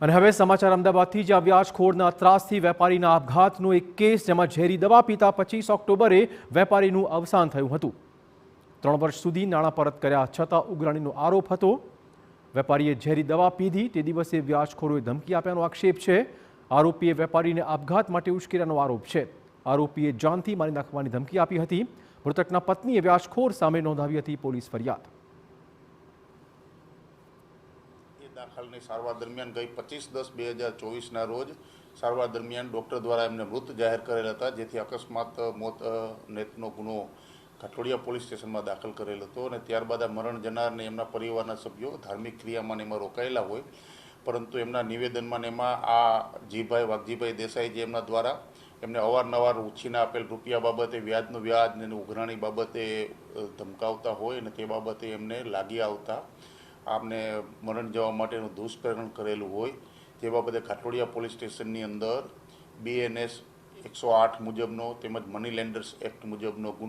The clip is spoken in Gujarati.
અને હવે સમાચાર અમદાવાદથી જ્યાં વ્યાજખોરના ત્રાસથી વેપારીના આપઘાતનો એક કેસ જેમાં ઝેરી દવા પીતા 25 ઓક્ટોબરે વેપારીનું અવસાન થયું હતું। 3 વર્ષ સુધી નાણાં પરત કર્યા છતાં ઉઘરાણીનો આરોપ હતો। વેપારીએ ઝેરી દવા પીધી તે દિવસે વ્યાજખોરોએ ધમકી આપ્યાનો આક્ષેપ છે। આરોપીએ વેપારીને આપઘાત માટે ઉશ્કેર્યાનો આરોપ છે। આરોપીએ જાનથી મારી નાખવાની ધમકી આપી હતી। મૃતકના પત્નીએ વ્યાજખોર સામે નોંધાવી હતી પોલીસ ફરિયાદ। દાખલની સારવાર દરમિયાન ગઈ 25/10/2024 રોજ સારવાર દરમિયાન ડૉક્ટર દ્વારા એમને મૃત જાહેર કરેલ હતા, જેથી અકસ્માત મોત નેતનો ગુનો ઘાટોડિયા પોલીસ સ્ટેશનમાં દાખલ કરેલ હતો અને ત્યારબાદ આ મરણ જનારને એમના પરિવારના સભ્યો ધાર્મિક ક્રિયામાં એમાં રોકાયેલા હોય, પરંતુ એમના નિવેદનમાં એમાં આ વાઘજીભાઈ દેસાઈ જે એમના દ્વારા એમને અવારનવાર ઉછીના આપેલ રૂપિયા બાબતે વ્યાજનું વ્યાજ અને ઉઘરાણી બાબતે ધમકાવતા હોય અને તે બાબતે એમને લાગી આવતા આપને મરણ જવા માટેનું દુષ્કર્મ કરેલું હોય તે બાબતે ઘાટોડિયા પોલીસ સ્ટેશનની અંદર BNS 108 મુજબનો તેમજ મની લેન્ડર્સ એક્ટ મુજબનો ગુનો